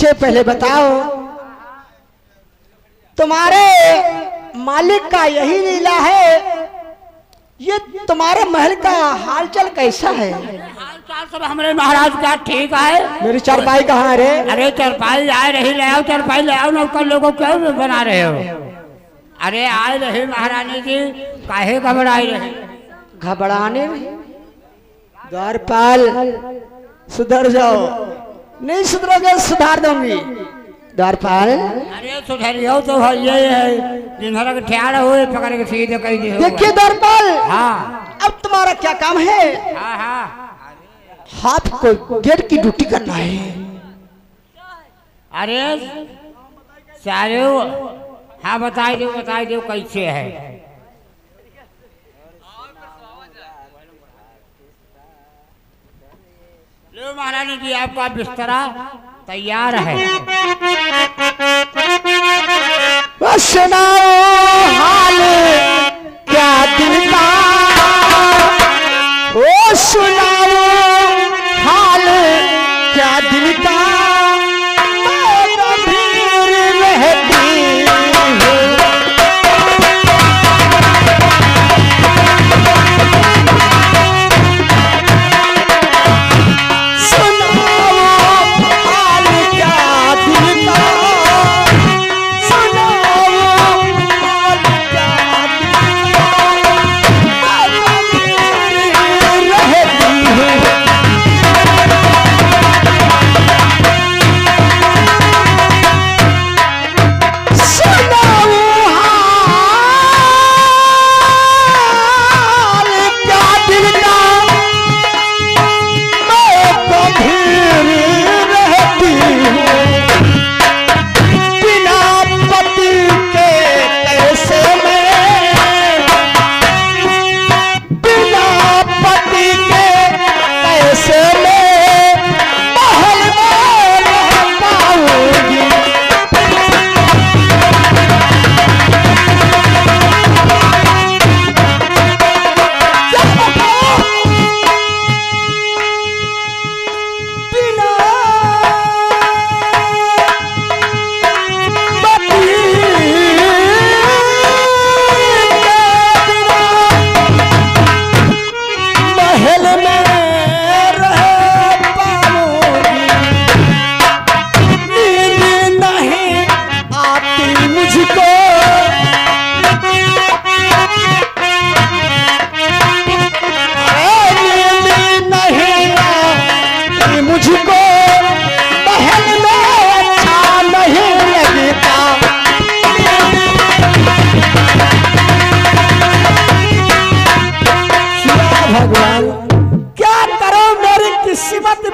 इससे पहले बताओ तुम्हारे मालिक का यही लीला है, ये तुम्हारे महल का हालचाल कैसा है? हालचाल सब हमारे महाराज का ठीक है। मेरी चारपाई कहाँ है रे? अरे चारपाई आए रही, ले आओ चारपाई ले आओ। नौकर लोगों क्यों बना रहे हो? अरे आए रही महारानी जी, काहे घबराई रही? घबराने द्वारपाल सुधर जाओ, नहीं सुधरोगे सुधार दूंगी द्वारपाल। अरे सुधरियो तो ये है, दिन भर ठहर हुए पकड़ के सीधे कही दे। देखिए द्वारपाल, हाँ अब तुम्हारा क्या काम है? हाँ हाँ, आपको गेट की ड्यूटी करना है। अरे सारे हाँ बताई दो कैसे है। लो महारानी जी, आपका बिस्तरा तैयार है। सुनाओ हाल क्या दिल का, ओ सुनाओ हाल क्या दिल का,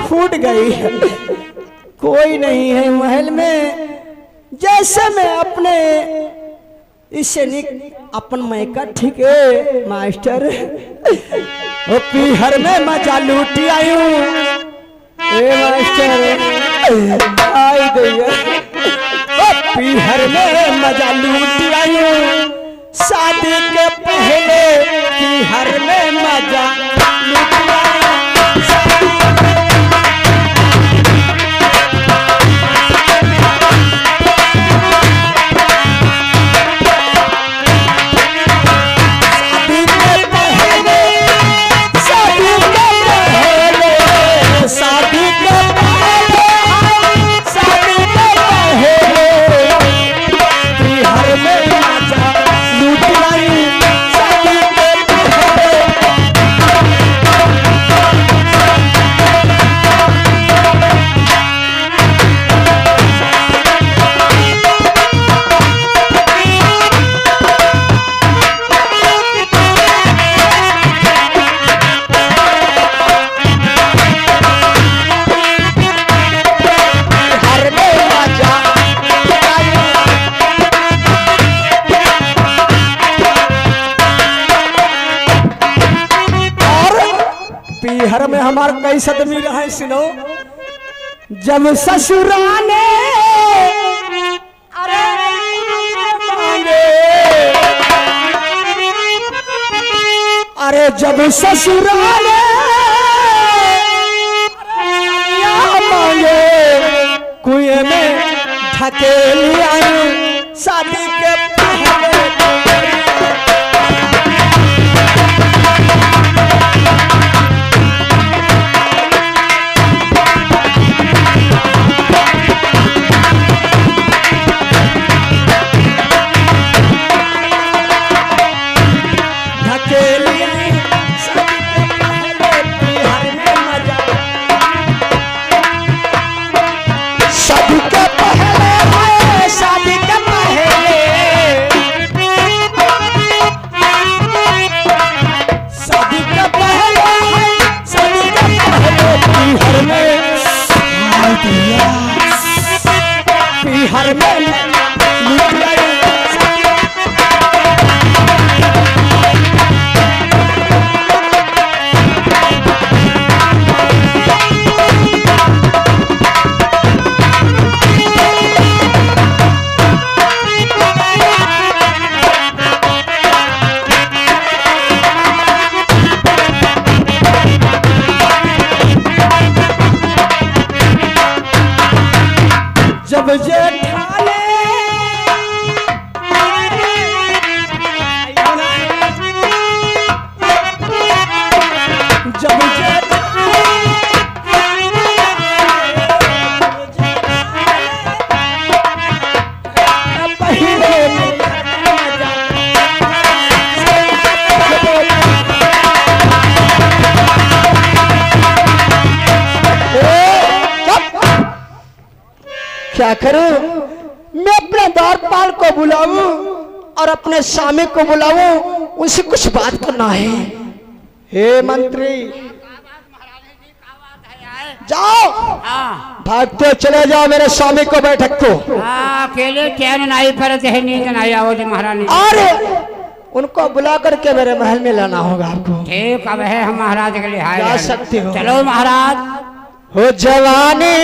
फूट गई है। कोई नहीं है महल में, जैसे मैं अपने इससे अपन मैका ठीक है मास्टर। ओ पीहर में मजा लूटी आई हूँ मास्टर, आई दैया। ओ पीहर में मजा लूटी आई हूँ, शादी के पहले पीहर में मजा लूटी आई। पीहर में हमार कई सदमी रहे सुनो। जब ससुराने अरे मांगे, अरे जब ससुराने मांगे कुएं में धकेली आई शादी के पहले जब जेठाले जब क्या करूं? मैं अपने द्वारपाल को बुलाऊं और अपने स्वामी को बुलाऊं, उनसे कुछ बात करना है। हे मंत्री जाओ, भागते चले जाओ मेरे स्वामी को बैठक को। अकेले चैन नहीं पर नींद नहीं आओगे महारानी। अरे उनको बुला करके मेरे महल में लाना होगा आपको। ठीक, अब है हम महाराज के लिए जा सकते हो। चलो महाराज। हो जवानी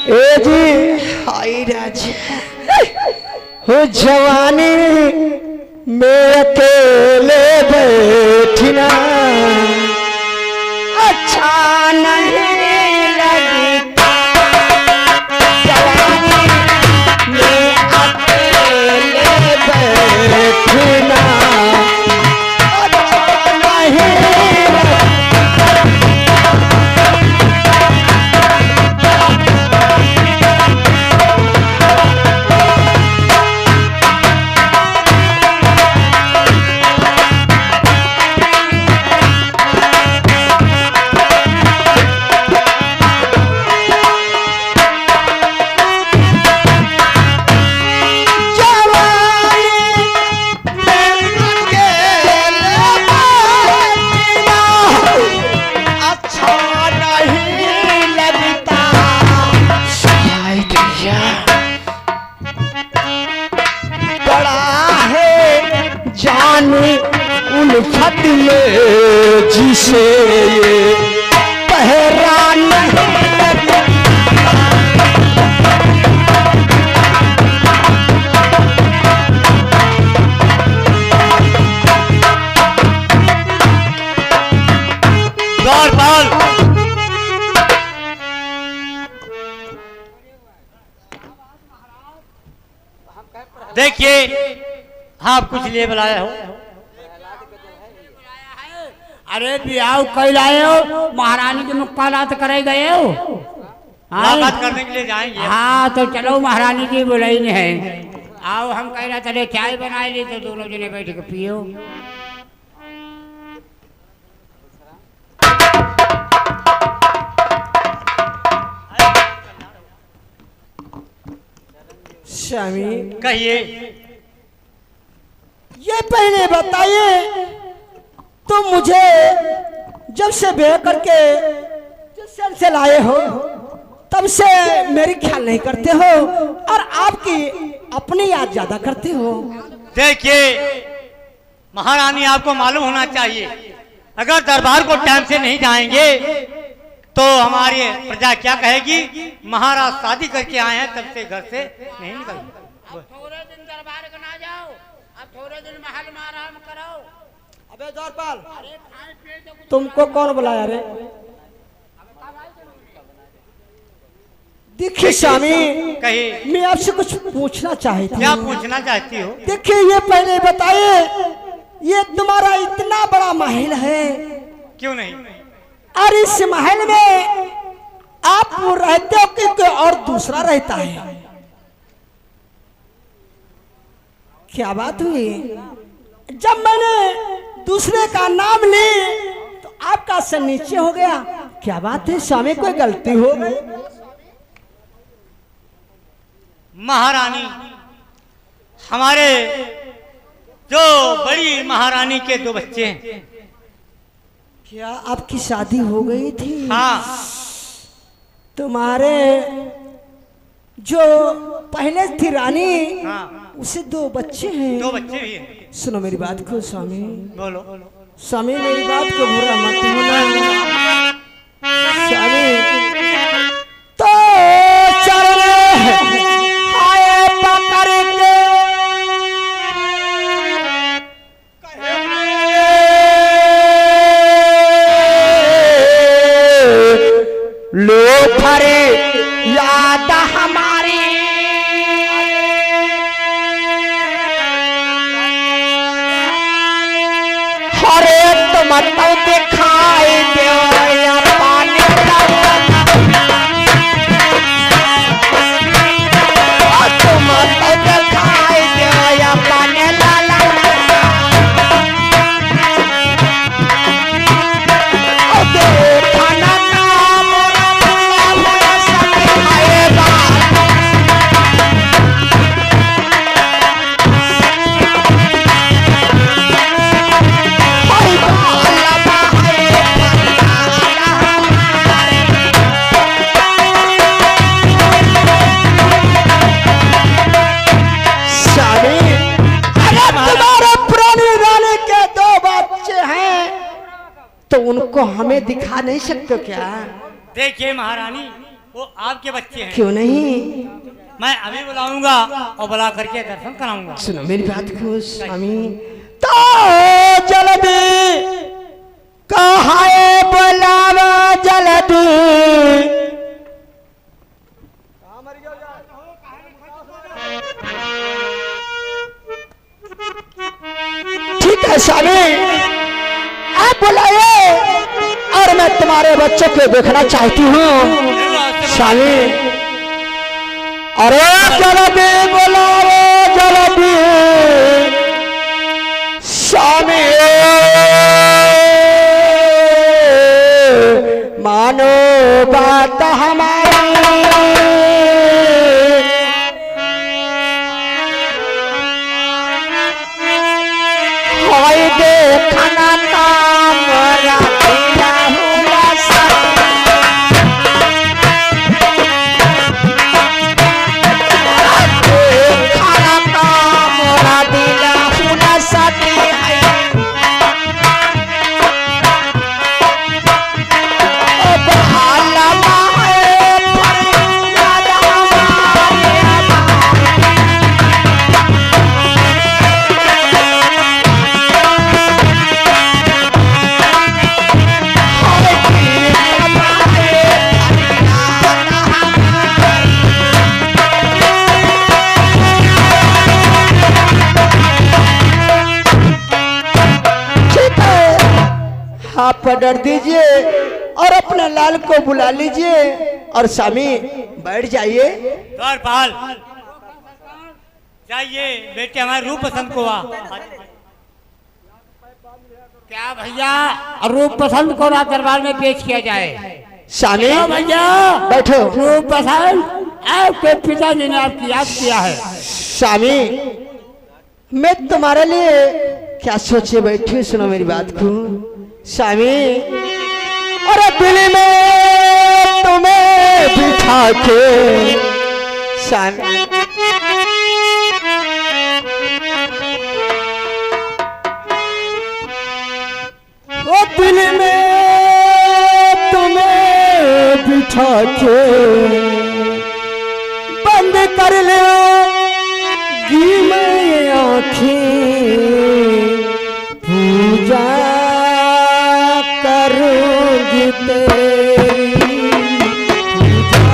ए जी हाय राज, हो जवानी में अकेले बैठना अच्छा नहीं लगता। जवानी में अकेले बैठना उल्फत में जिसे ये पहरा नहीं लगे। द्वारपाल, देखिए आप कुछ लिए बुलाया हो। अरे बियाह कई लाए हो, महारानी के मुक्कालात करे गए हो। मुलाकात करने के लिए जाएंगे। हाँ तो चलो, महारानी की बुलाई नहीं है। आओ, हम कह रहे चले चाय बनाए ली तो दोनों जने बैठ के पियो। स्वामी कहिए। ये पहले बताइए, तो मुझे जब से ब्याह करके जिस शहर से लाए हो तब से मेरी ख्याल नहीं करते हो और आपकी अपनी याद ज्यादा करते हो। देखिए महारानी, आपको मालूम होना चाहिए, अगर दरबार को टाइम से नहीं जाएंगे तो हमारी प्रजा क्या कहेगी? महाराज शादी करके आए हैं तब से घर से नहीं निकल। थोड़े दिन दरबार को ना जाओ, अब थोड़े दिन महल में आराम करो। अबे द्वारपाल, तुमको कौन बुलाया रे? देखिए स्वामी, कहिए, मैं आपसे कुछ पूछना चाहती क्या हूँ। पूछना चाहती हो? देखिए ये पहले बताइए, ये तुम्हारा इतना बड़ा महल है, क्यों नहीं? और इस महल में आप रहते हो कि कोई और दूसरा रहता है? क्या बात हुई? जब मैंने दूसरे का नाम ली तो आपका सर नीचे हो गया। क्या बात है स्वामी, कोई गलती हो गई? महारानी, हमारे जो बड़ी महारानी के 2 बच्चे हैं। क्या आपकी शादी हो गई थी? हाँ, तुम्हारे जो पहले थी रानी, हाँ, उसे 2 बच्चे हैं। 2 बच्चे भी हैं। सुनो मेरी बात को स्वामी, बोलो। स्वामी मेरी बात को बुरा मत होना स्वामी। तो चरण आए पकड़ के लो फरे याद हमारी, हरे तुम तो दिखाई दो या पानी तुम तो दिखाई दो या पानी लाला खाना का मोरा मोरा मोरा सब आएगा। तो उनको हमें दिखा नहीं सकते क्या? देखिए महारानी, वो आपके बच्चे हैं। क्यों नहीं? मैं अभी बुलाऊंगा और बुला करके दर्शन कराऊंगा। सुनो मेरी बात को स्वामी, तो जल्दी कहाए बुलावा जल्दी। ठीक है स्वामी, आप बुलाइए और मैं तुम्हारे बच्चों को देखना चाहती हूँ स्वामी। अरे जल्दी बुलाओ जल्दी स्वामी, मानो बात हमारी। होई देखना काम रखिया हुआ सब, देखना काम दिला हुआ सती है। बहाला माए पर याद हमारे आप पढ़ दीजिए और अपने लाल को बुला लीजिए और स्वामी बैठ जाइए। द्वारपाल, जाइए बेटे, हमारे रूप पसंद को आ। क्या भैया, रूप पसंद को ना दरबार में पेश किया जाए? स्वामी भैया बैठो। रूप पसंद आपके पिताजी ने आपकी याद किया है। स्वामी मैं तुम्हारे लिए क्या सोचे बैठी हूँ, सुनो मेरी बात को स्वामी। अरे दिल में तुम्हें बिठा के स्वामी, ओ दिल में तुम्हें बिठा के बंद कर ले गी मैं आँखें, पूजा करूंगी तेरी पूजा।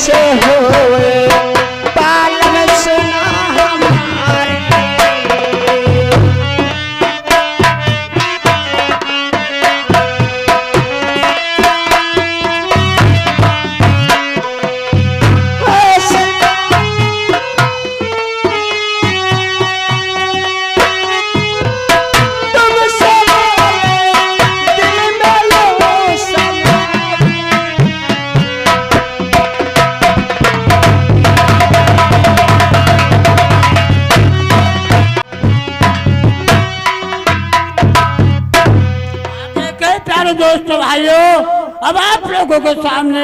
कैसे होए पालन सुना हमारे। दोस्तों भाइयों, अब आप लोगों के सामने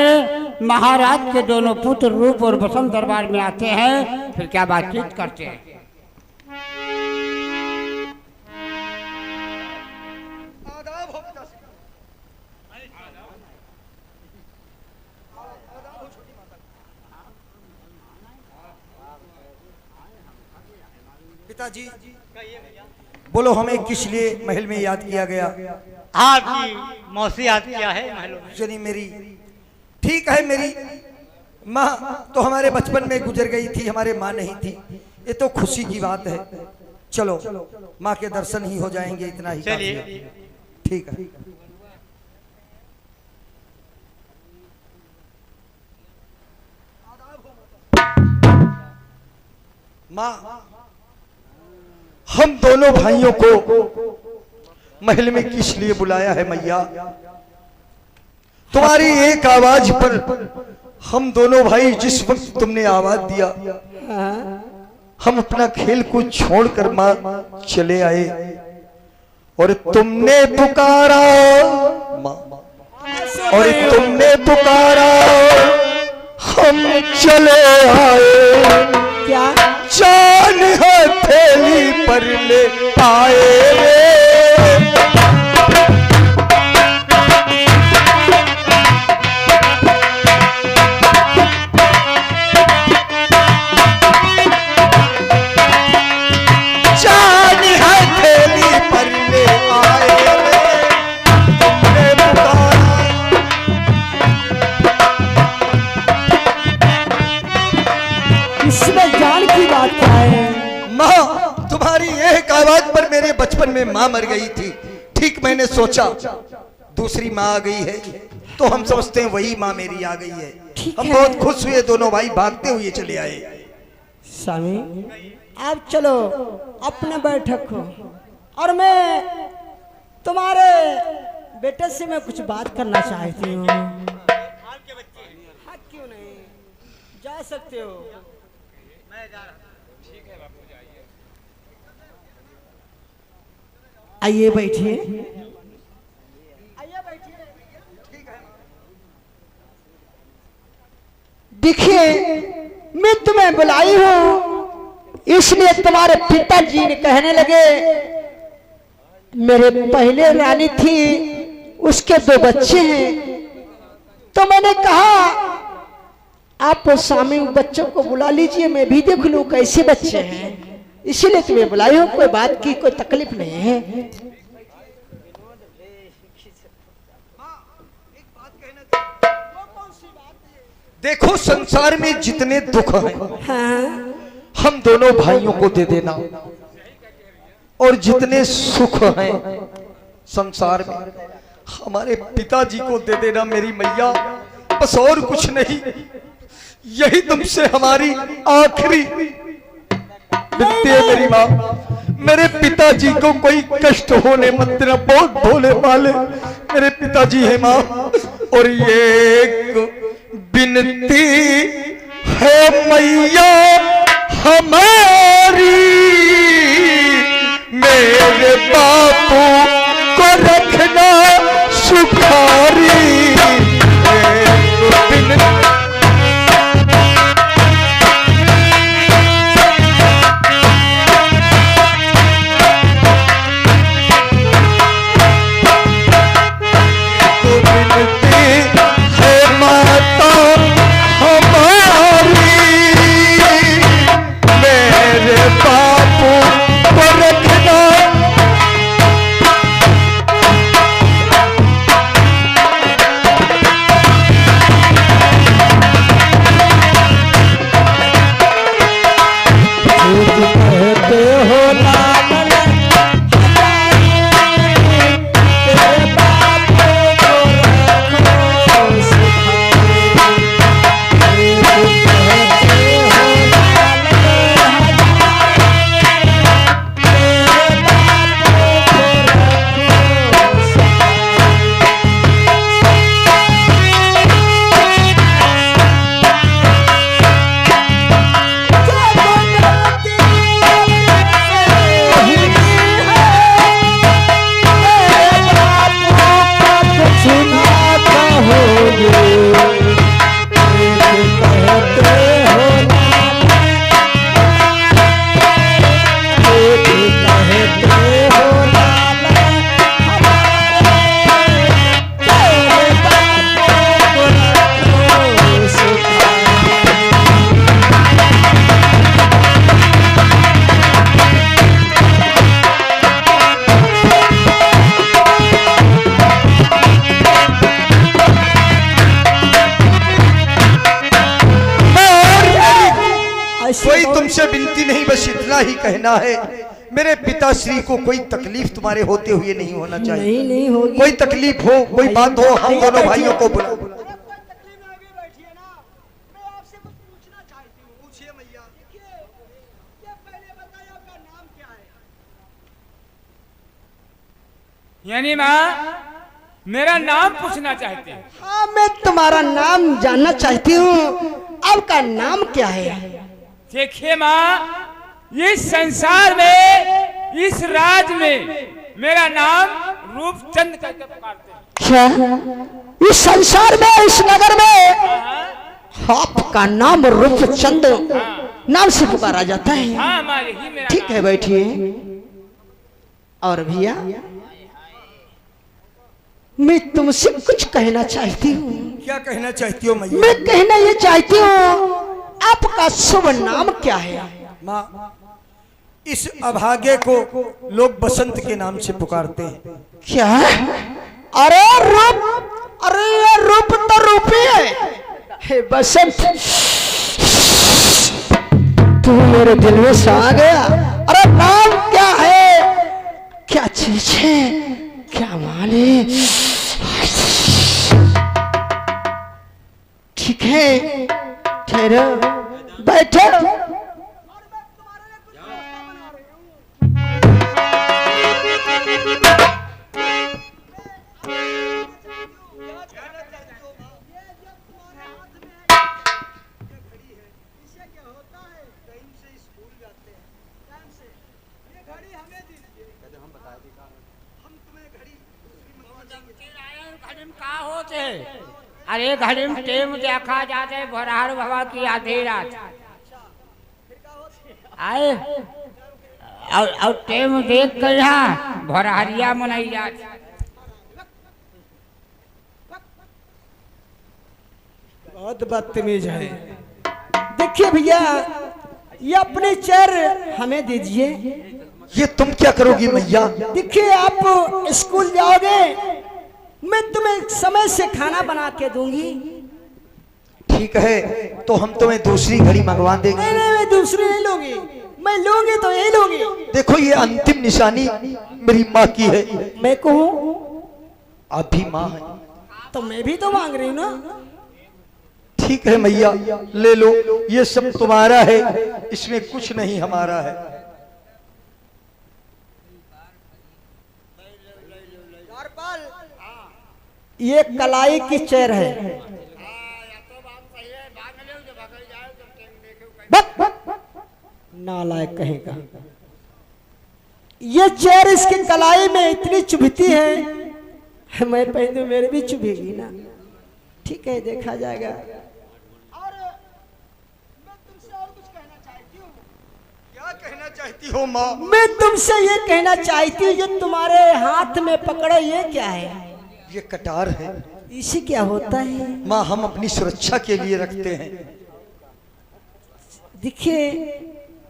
महाराज के दोनों पुत्र रूप और बसंत दरबार में आते हैं, फिर क्या बातचीत करते हैं। पिताजी बोलो, हमें किस लिए महल में याद किया गया? आपकी मौसी याद किया है महलों में। यानी मेरी, ठीक है, मेरी माँ तो हमारे बचपन में गुजर गई थी, हमारे माँ नहीं थी, ये तो खुशी की बात है। चलो माँ के दर्शन ही हो जाएंगे, इतना ही काफी है। ठीक है। माँ, हम दोनों भाइयों को महल में किस लिए बुलाया है मैया? तुम्हारी एक आवाज पर हम दोनों भाई जिस वक्त तुमने आवाज दिया, हम अपना खेल को छोड़कर मां चले आए और तुमने पुकारा मां, और तुमने पुकारा हम चले आए। क्या जान हथेली पर ले आए रे। जान हथेली पर ले आए रे, तुमने पुकारा। इसमें जान की बात क्या है? माँ, तुम्हारी एक आवाज पर मेरे बचपन में माँ मर गई थी। ठीक मैंने सोचा दूसरी माँ आ गई है, तो हम समझते हैं वही माँ मेरी आ गई है। हम बहुत खुश हुए, दोनों भाई भागते हुए चले आए। स्वामी, आप चलो अपने बैठक हो, और मैं तुम्हारे बेटे से मैं कुछ बात करना चाहती हूँ। हाँ, क्यों नहीं, जा सकते हो। आइए बैठिए, आइए बैठिए। देखिए, मैं तुम्हें बुलाई हूँ इसलिए तुम्हारे पिताजी ने कहने लगे, मेरे पहले रानी थी, उसके 2 बच्चे हैं, तो मैंने कहा आप स्वामी बच्चों को बुला लीजिए, मैं भी देख लूं कैसे बच्चे हैं, इसीलिए तुम्हें बुलाई हूं। कोई बात की कोई तकलीफ नहीं है। देखो, संसार में जितने दुख हैं, हाँ। हम दोनों भाइयों को दे देना, और जितने सुख हैं संसार में हमारे पिताजी को दे देना मेरी मैया। बस और कुछ नहीं, यही तुमसे हमारी आखिरी विनती है मेरी माँ। मेरे पिताजी को कोई कष्ट होने मत देना, बहुत भोले भाले मेरे पिताजी है माँ। और ये विनती है मैया हमारी, मेरे बापू को रखना सुखारी। विनती है माता हम ऐसी कोई तुमसे विनती नहीं, बस इतना ही कहना है, मेरे पिताश्री को कोई तकलीफ तुम्हारे होते हुए नहीं होना चाहिए। नहीं नहीं होगी। कोई तकलीफ हो, कोई बात हो, हम दोनों भाइयों को बुलाओ। यानी माँ मेरा नाम पूछना चाहते हैं? हाँ, मैं तुम्हारा नाम जानना चाहती हूँ। आपका नाम क्या है? देखिए माँ, इस संसार में, इस राज में मेरा नाम रूपचंद करके पुकारते हैं। क्या इस संसार में, इस नगर में आपका नाम रूपचंद नाम से पुकारा जाता है? हाँ माँ, यही मेरा ठीक है, बैठिए। और भैया, मैं तुमसे कुछ कहना चाहती हूँ। क्या कहना चाहती हो मैया? मैं कहना ये चाहती हूँ, आपका शुभ नाम क्या है? माँ, इस अभागे को लोग बसंत के नाम से पुकारते हैं। क्या? अरे रूप, अरे ये रूप तो रूपी है। हे बसंत, तू मेरे दिल में सा गया। अरे नाम क्या है? क्या चीज है? क्या माने? ठीक है, ठहरो, बैठो। अरे घड़ी में टेम देखा जाते भरहार बाबा की आधी रात आए और टेम देख कर यहाँ भरहरिया मनाई जाती। बहुत बदतमीज है। देखिए भैया, ये अपने चेयर हमें दीजिए। ये तुम क्या करोगी मैया? देखिए, आप स्कूल जाओगे, मैं तुम्हें समय से खाना बना के दूंगी। ठीक है, तो हम तुम्हें दूसरी घड़ी मंगवा देंगे। नहीं नहीं, मैं दूसरी नहीं लूंगी, मैं लूंगी तो यही लूंगी। देखो, ये अंतिम निशानी मेरी माँ की है। मैं कहूँ आप भी माँ है तो मैं भी तो मांग रही हूँ ना। ठीक है मैया, ले लो, ये सब तुम्हारा है, इसमें कुछ नहीं हमारा है। ये कलाई की चेयर है। नालायक कहेगा। ये चेयर इसकी कलाई में इतनी चुभती है, मैं पहनूं मेरे भी चुभेगी ना। ठीक है, देखा जाएगा। और मैं तुमसे और कुछ कहना चाहती हूँ। क्या कहना चाहती हो माँ? मैं तुमसे ये कहना चाहती हूँ, जो तुम्हारे हाथ में पकड़ो ये क्या है? ये कटार है इसे क्या होता है? माँ, हम अपनी सुरक्षा के लिए रखते हैं। देखिए,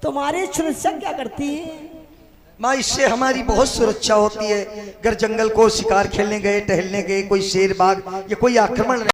तुम्हारी सुरक्षा क्या करती है? माँ, इससे हमारी बहुत सुरक्षा होती है। अगर जंगल को शिकार खेलने गए, टहलने गए, कोई शेर बाघ या कोई आक्रमण